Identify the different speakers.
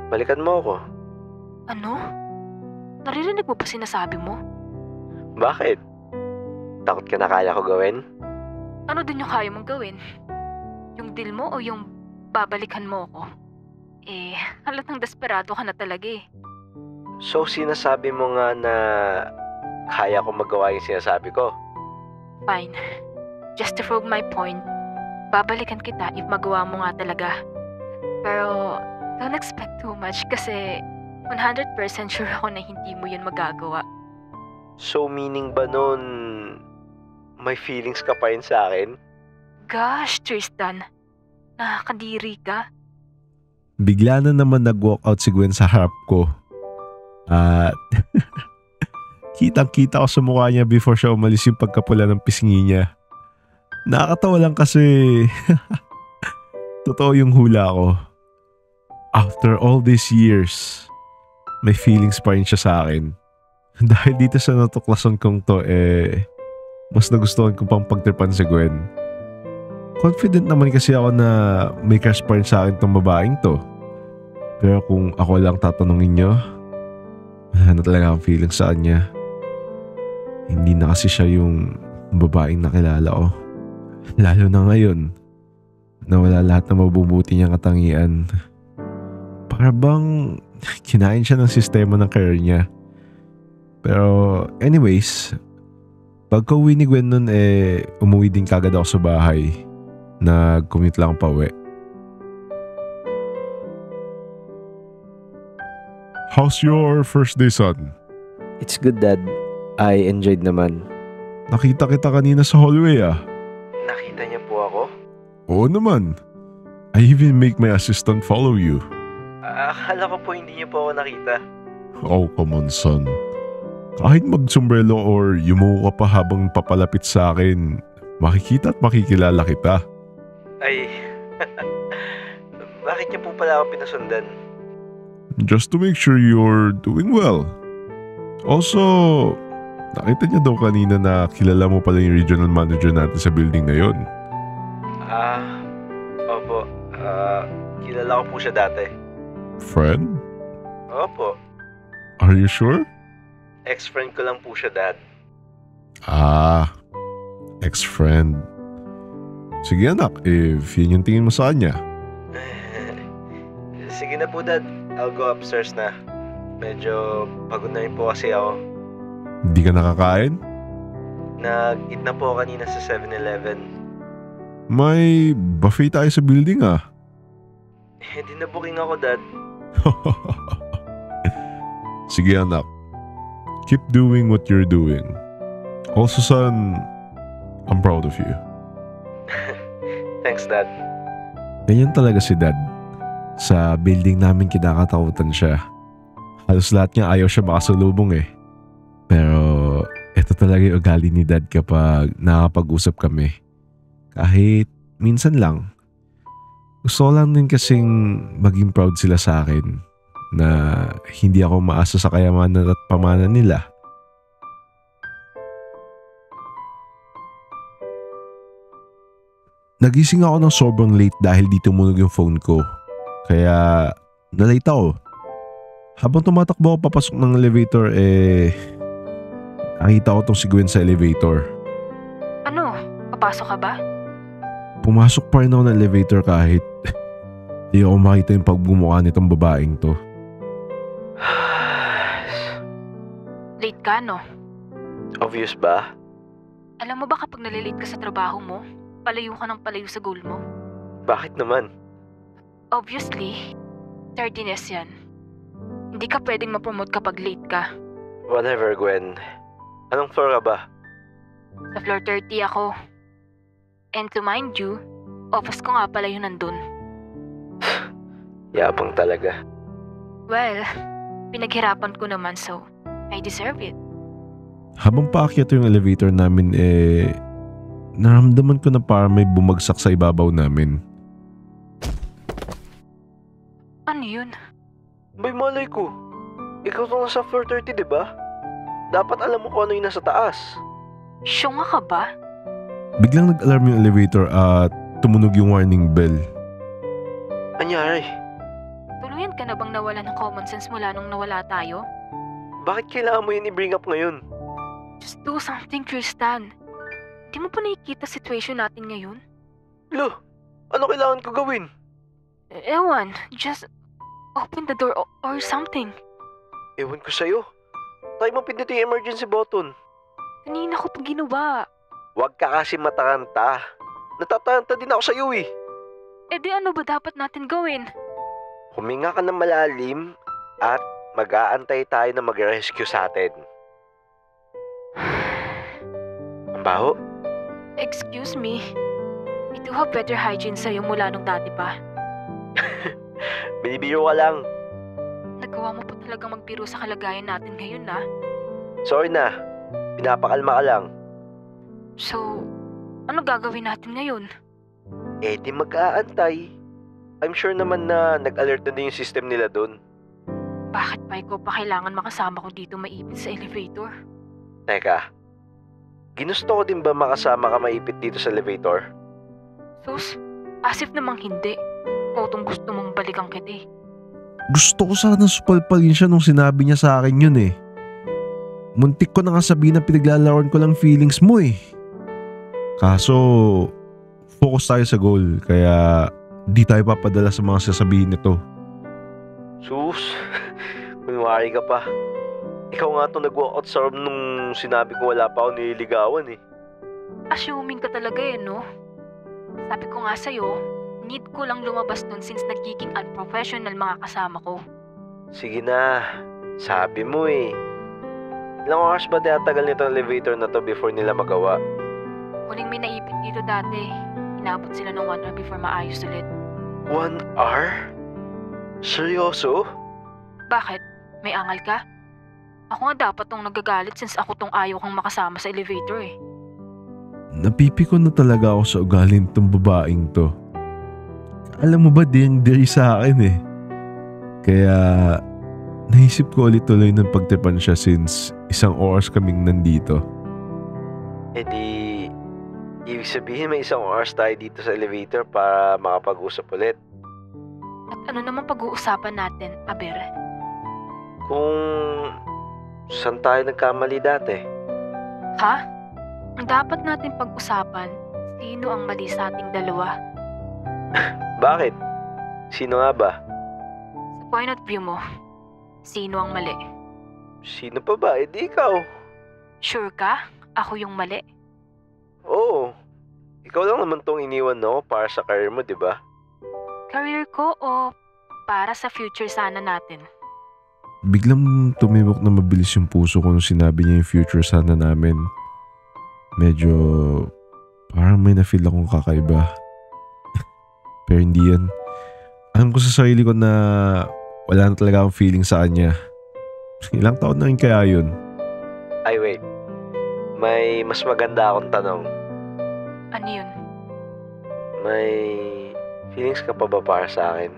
Speaker 1: Balikan mo ako.
Speaker 2: Ano? Naririnig mo ba sinasabi mo?
Speaker 1: Bakit? Takot ka na kaya ko gawin?
Speaker 2: Ano din yung kaya mong gawin? Yung deal mo o yung babalikan mo ako? Halatang desperado ka na talaga eh.
Speaker 1: So sinasabi mo nga na kaya ko magawa yung sinasabi ko?
Speaker 2: Fine. Just to prove my point, babalikan kita if magawa mo nga talaga. Pero don't expect too much kasi 100% sure ako na hindi mo yun magagawa.
Speaker 1: So meaning ba nun may feelings ka pa rin sa akin?
Speaker 2: Gosh, Tristan. Nakakadiri ka.
Speaker 3: Bigla na naman nag-walk out si Gwen sa harap ko. At kitang-kita ko sa mukha niya before siya umalis yung pagkapula ng pisngi niya. Nakakatawa lang kasi totoo yung hula ko. After all these years, may feelings pa rin siya sa akin. Dahil dito sa natuklasan kong to mas nagustuhan ko pang pagtripan si Gwen. Confident naman kasi ako na may crush pa rin sa akin tong babaeng to. Pero kung ako lang tatanungin nyo, wala na talaga akong feeling sa kanya. Hindi na kasi siya yung babaeng nakilala ko. Lalo na ngayon, na wala lahat ng mabubuti niyang katangian. Para bang kinain siya ng sistema ng career niya. Pero anyways, pagka uwi ni Gwen nun umuwi din kagad ako sa bahay. Nag-commute lang pa uwi. How's your first day, son?
Speaker 1: It's good, Dad. I enjoyed naman.
Speaker 3: Nakita kita kanina sa hallway ah.
Speaker 1: Nakita niya po ako?
Speaker 3: Oo naman. I even make my assistant follow you.
Speaker 1: Akala ko po hindi niyo po ako nakita.
Speaker 3: Oh, come on, son. Kahit mag-sombrero or yumuko ka pa habang papalapit sa akin, makikita at makikilala kita.
Speaker 1: Ay, bakit niyo po pala ako pinasundan?
Speaker 3: Just to make sure you're doing well. Also, nakita niya daw kanina na kilala mo pala yung regional manager natin sa building na yon.
Speaker 1: Opo. Kilala ko po siya dati.
Speaker 3: Friend?
Speaker 1: Opo.
Speaker 3: Are you sure?
Speaker 1: Ex-friend ko lang po siya, Dad.
Speaker 3: Ex-friend. Sige anak, if yun yung tingin mo sa kanya.
Speaker 1: Sige na po, Dad. I'll go upstairs na. Medyo pagod na rin po kasi ako.
Speaker 3: Hindi ka nakakain?
Speaker 1: Nag-eat na po ako kanina sa 7-Eleven.
Speaker 3: May buffet tayo sa building ah.
Speaker 1: Hindi na booking ako, Dad.
Speaker 3: Sige anak. Keep doing what you're doing. Also son, I'm proud of you.
Speaker 1: Thanks, Dad.
Speaker 3: Ganyan talaga si Dad. Sa building namin kinakatakutan siya. Halos lahat niya ayaw siya makasalubong eh. Pero ito talaga yung ugali ni Dad kapag nakapag-usap kami. Kahit minsan lang. Gusto ko lang din kasing maging proud sila sa akin na hindi ako maasa sa kayamanan at pamana nila. Nagising ako ng sobrang late dahil di tumunog yung phone ko. Kaya na-late ako. Habang tumatakbo ako papasok ng elevator nakita ko tong si Gwen sa elevator.
Speaker 2: Ano? Papasok ka ba?
Speaker 3: Pumasok pa rin ako ng elevator kahit di ako makita yung pagbumuka nitong babaeng to.
Speaker 2: Late ka, no?
Speaker 1: Obvious ba?
Speaker 2: Alam mo ba kapag nalilate ka sa trabaho mo, palayo ka ng palayo sa goal mo?
Speaker 1: Bakit naman?
Speaker 2: Obviously, tardiness yan. Hindi ka pwedeng ma-promote kapag late ka.
Speaker 1: Whatever, Gwen. Anong floor ka ba?
Speaker 2: Sa floor 30 ako. And to mind you, office ko nga pala yun nandun.
Speaker 1: Yabang talaga.
Speaker 2: Well, pinaghirapan ko naman so I deserve it.
Speaker 3: Habang paakyat yung elevator namin naramdaman ko na parang may bumagsak sa ibabaw namin.
Speaker 2: Ano yun?
Speaker 1: Bay, malay ko. Ikaw to nasa floor 30, diba? Dapat alam mo kung ano yung nasa taas.
Speaker 2: Syunga ka ba?
Speaker 3: Biglang nag-alarm yung elevator at tumunog yung warning bell.
Speaker 1: Anyari?
Speaker 2: Tuluyan ka na bang nawala ng common sense mula nung nawala tayo?
Speaker 1: Bakit kailangan mo yun i-bring up ngayon?
Speaker 2: Just do something, Tristan. Di mo pa nakikita situation natin ngayon?
Speaker 1: Lo, ano kailangan ko gawin?
Speaker 2: Ewan, just open the door or something.
Speaker 1: Ewan ko sa'yo. Tayo mo pindutin yung emergency button.
Speaker 2: Kanina ko pa ginawa.
Speaker 1: Huwag ka kasi mataranta. Natataranta din ako sa'yo eh.
Speaker 2: Eh di ano ba dapat natin gawin?
Speaker 1: Huminga ka ng malalim at mag-aantay tayo na mag-rescue sa atin. Ang baho?
Speaker 2: Excuse me. I do have better hygiene sa'yo mula nung dati pa.
Speaker 1: Binibiro ka lang.
Speaker 2: Nagawa mo pa talagang magbiro sa kalagayan natin ngayon na.
Speaker 1: Sorry na. Pinapakalma ka lang.
Speaker 2: So, ano gagawin natin ngayon?
Speaker 1: Eh di mag-aantay. I'm sure naman na nag-alert na din yung system nila doon.
Speaker 2: Bakit pa ikaw pa kailangan makasama ko dito maipit sa elevator?
Speaker 1: Teka. Ginusto ko din ba makasama ka maipit dito sa elevator?
Speaker 2: Sus, as if namang hindi. Ikaw tong gusto mong balikan kita eh.
Speaker 3: Gusto ko sana supalpalin siya nung sinabi niya sa akin yun eh. Muntik ko na nga sabihin na pinaglalaroan ko lang feelings mo eh. Kaso, focus tayo sa goal kaya di tayo papadala sa mga sasabihin nito.
Speaker 1: Sus, kunwari ka pa. Ikaw nga itong nag-walkout sa room nung sinabi ko wala pa ako nililigawan eh.
Speaker 2: Assuming ka talaga eh, no? Sabi ko nga sa'yo, need ko lang lumabas nun since nagiging unprofessional mga kasama ko.
Speaker 1: Sige na, sabi mo eh. Ilang oras ba tinatagal nito ang elevator na to before nila magawa?
Speaker 2: Huling may naipit dito dati, inabot sila ng 1 hour before maayos ulit.
Speaker 1: 1 hour? Seryoso?
Speaker 2: Bakit? May angal ka? Ako nga dapat tong nagagalit since ako tong ayaw kang makasama sa elevator eh.
Speaker 3: Napipikon na talaga ako sa ugalin tong babaeng to. Alam mo ba diri sa akin eh. Kaya naisip ko ulit tuloy ng pagtipan siya since 1 oras kaming nandito.
Speaker 1: Eh di, ibig sabihin may 1 oras tayo dito sa elevator para makapag-usap ulit.
Speaker 2: At ano naman pag-uusapan natin, Aber?
Speaker 1: Kung saan tayo nagkamali dati.
Speaker 2: Ha? Ang dapat natin pag-usapan, sino ang mali sa ating dalawa?
Speaker 1: Bakit? Sino nga ba?
Speaker 2: Sa point of view mo, sino ang mali?
Speaker 1: Sino pa ba? Eh di ikaw.
Speaker 2: Sure ka? Ako yung mali?
Speaker 1: Oo. Ikaw lang naman tong iniwan no para sa career mo, di ba?
Speaker 2: Career ko o para sa future sana natin?
Speaker 3: Biglang tumibok na mabilis yung puso ko nung sinabi niya yung future sana namin. Medyo parang may na-feel akong kakaiba. Pero hindi yan. Alam ko sa sarili ko na wala na talaga akong feeling sa kanya. Ilang taon na rin kaya yun?
Speaker 1: Ay wait. May mas maganda akong tanong.
Speaker 2: Ano yun?
Speaker 1: May feelings ka pa ba para sa akin?